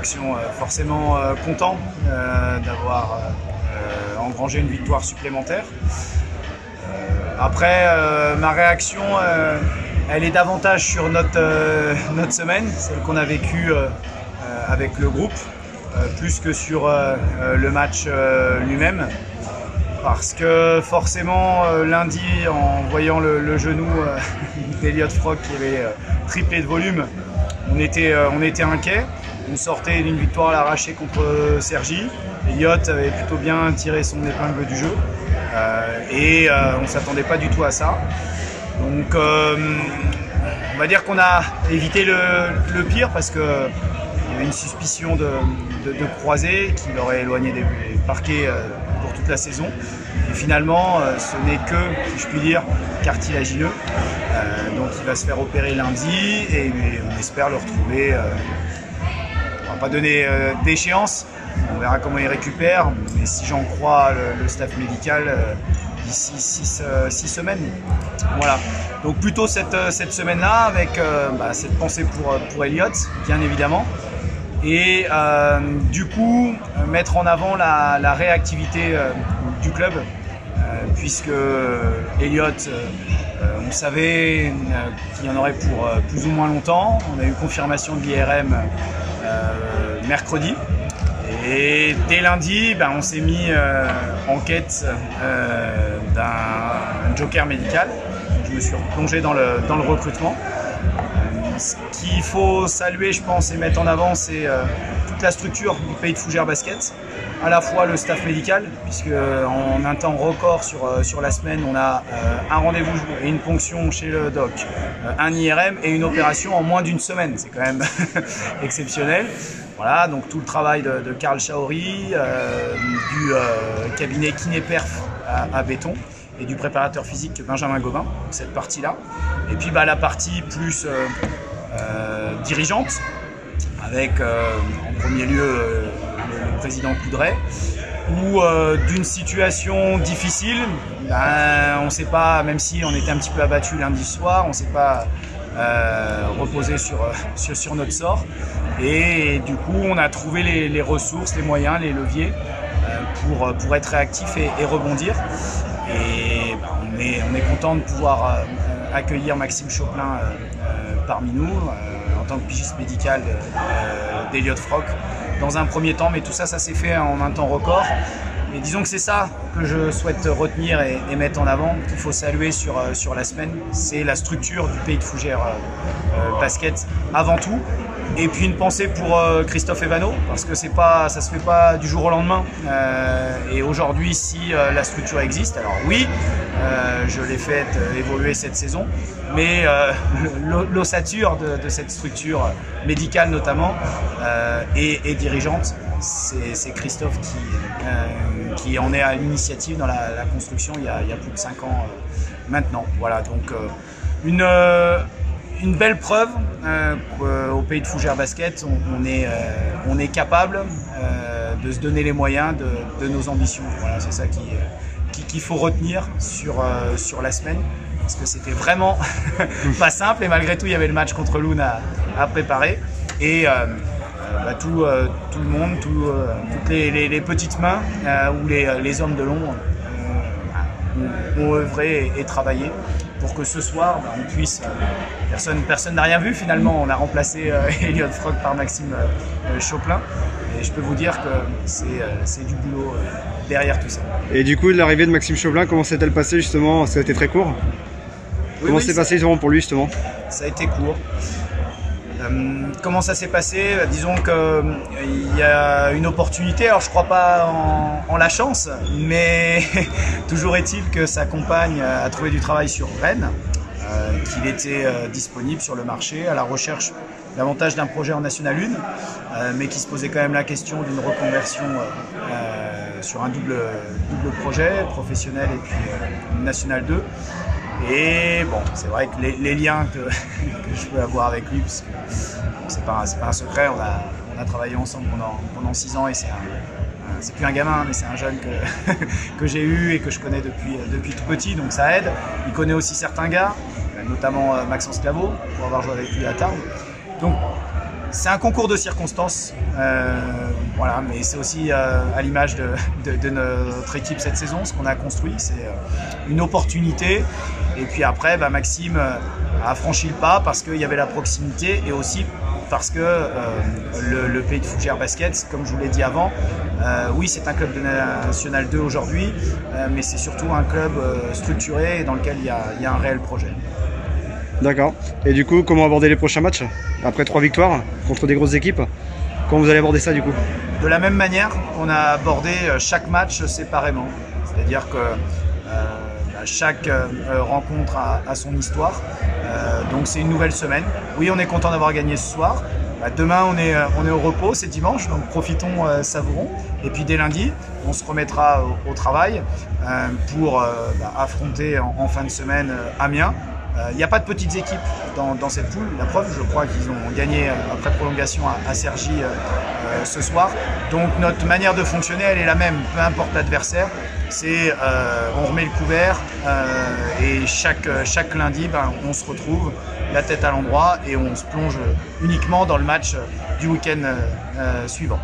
réaction, forcément content d'avoir engrangé une victoire supplémentaire. Après, ma réaction, elle est davantage sur notre semaine, celle qu'on a vécue avec le groupe, plus que sur le match lui-même. Parce que forcément, lundi, en voyant le genou d'Elliott Frock qui avait triplé de volume, on était inquiet. On sortait d'une victoire à l'arraché contre Cergy. Elliott avait plutôt bien tiré son épingle du jeu. Et on ne s'attendait pas du tout à ça. Donc on va dire qu'on a évité le pire parce qu'il y avait une suspicion de croisé qui l'aurait éloigné des parquets pour toute la saison. Et finalement, ce n'est que, si je puis dire, cartilagineux. Donc il va se faire opérer lundi et on espère le retrouver. On ne va pas donner d'échéance. On verra comment il récupère, mais si j'en crois le staff médical, d'ici 6 semaines. Voilà. Donc plutôt cette semaine-là, avec cette pensée pour Elliott, bien évidemment. Et du coup, mettre en avant la réactivité du club, puisque Elliott, on savait qu'il y en aurait pour plus ou moins longtemps. On a eu confirmation de l'IRM mercredi. Et dès lundi, on s'est mis en quête d'un joker médical. Je me suis replongé dans le recrutement. Ce qu'il faut saluer, je pense, et mettre en avant, c'est toute la structure du Pays de Fougères Basket. À la fois le staff médical, puisque en un temps record sur la semaine, on a un rendez-vous et une ponction chez le doc, un IRM et une opération en moins d'une semaine. C'est quand même exceptionnel. Voilà, donc tout le travail de Karl Chaori, du cabinet Kinéperf à Béton et du préparateur physique Benjamin Gobin, cette partie-là. Et puis la partie plus dirigeante, avec en premier lieu le président Coudray, où d'une situation difficile, on ne sait pas, même si on était un petit peu abattu lundi soir, on ne s'est pas reposé sur notre sort. Et du coup, on a trouvé les ressources, les moyens, les leviers pour être réactif et rebondir. Et on est content de pouvoir accueillir Maxime Choplin parmi nous en tant que pigiste médical d'Elliott Frock dans un premier temps. Mais tout ça s'est fait en un temps record. Et disons que c'est ça que je souhaite retenir et mettre en avant, qu'il faut saluer sur la semaine. C'est la structure du Pays de Fougères Basket avant tout. Et puis une pensée pour Christophe Evano, parce que ça se fait pas du jour au lendemain. Et aujourd'hui, si la structure existe, alors oui, je l'ai fait évoluer cette saison, mais l'ossature de cette structure médicale notamment et dirigeante, c'est Christophe qui en est à l'initiative dans la construction il y a plus de 5 ans maintenant. Voilà, donc une belle preuve qu'au Pays de Fougères Basket, on est capable de se donner les moyens de nos ambitions. Voilà, c'est ça qu'il faut retenir sur la semaine, parce que c'était vraiment pas simple, et malgré tout il y avait le match contre Loun à préparer, et tout le monde, toutes les petites mains ou les hommes de l'ombre ont œuvré et travaillé pour que ce soir, on puisse... Personne n'a rien vu finalement, on a remplacé Elliott Frock par Maxime Choplin, et je peux vous dire que c'est du boulot derrière tout ça. Et du coup, l'arrivée de Maxime Choplin, comment s'est-elle passée justement? Ça a été très court. Comment s'est passé pour lui justement? Ça a été court. Comment ça s'est passé? Disons qu'il y a une opportunité, alors je ne crois pas en la chance, mais toujours est-il que sa compagne a trouvé du travail sur Rennes, qu'il était disponible sur le marché à la recherche davantage d'un projet en National 1, mais qui se posait quand même la question d'une reconversion sur un double projet, professionnel et puis National 2. Et bon, c'est vrai que les liens que je peux avoir avec lui, parce que c'est pas un secret, on a travaillé ensemble pendant 6 ans, et c'est plus un gamin, mais c'est un jeune que j'ai eu et que je connais depuis tout petit, donc ça aide. Il connaît aussi certains gars, notamment Maxence Claveau, pour avoir joué avec lui à Tarbes. Donc c'est un concours de circonstances, voilà, mais c'est aussi à l'image de notre équipe cette saison, ce qu'on a construit, c'est une opportunité. Et puis après, Maxime a franchi le pas parce qu'il y avait la proximité et aussi parce que le Pays de Fougères Basket, comme je vous l'ai dit avant, oui, c'est un club de National 2 aujourd'hui, mais c'est surtout un club structuré et dans lequel il y a un réel projet. D'accord. Et du coup, comment aborder les prochains matchs? Après 3 victoires contre des grosses équipes, comment vous allez aborder ça du coup? De la même manière qu'on a abordé chaque match séparément. C'est-à-dire que chaque rencontre a son histoire. Donc c'est une nouvelle semaine. Oui, on est content d'avoir gagné ce soir. Demain, on est au repos, c'est dimanche, donc profitons, savourons. Et puis dès lundi, on se remettra au travail pour affronter en fin de semaine Amiens. Il n'y a pas de petites équipes dans cette poule. La preuve, je crois qu'ils ont gagné après prolongation à Cergy ce soir. Donc notre manière de fonctionner, elle est la même, peu importe l'adversaire. C'est on remet le couvert et chaque lundi, on se retrouve la tête à l'endroit et on se plonge uniquement dans le match du week-end suivant.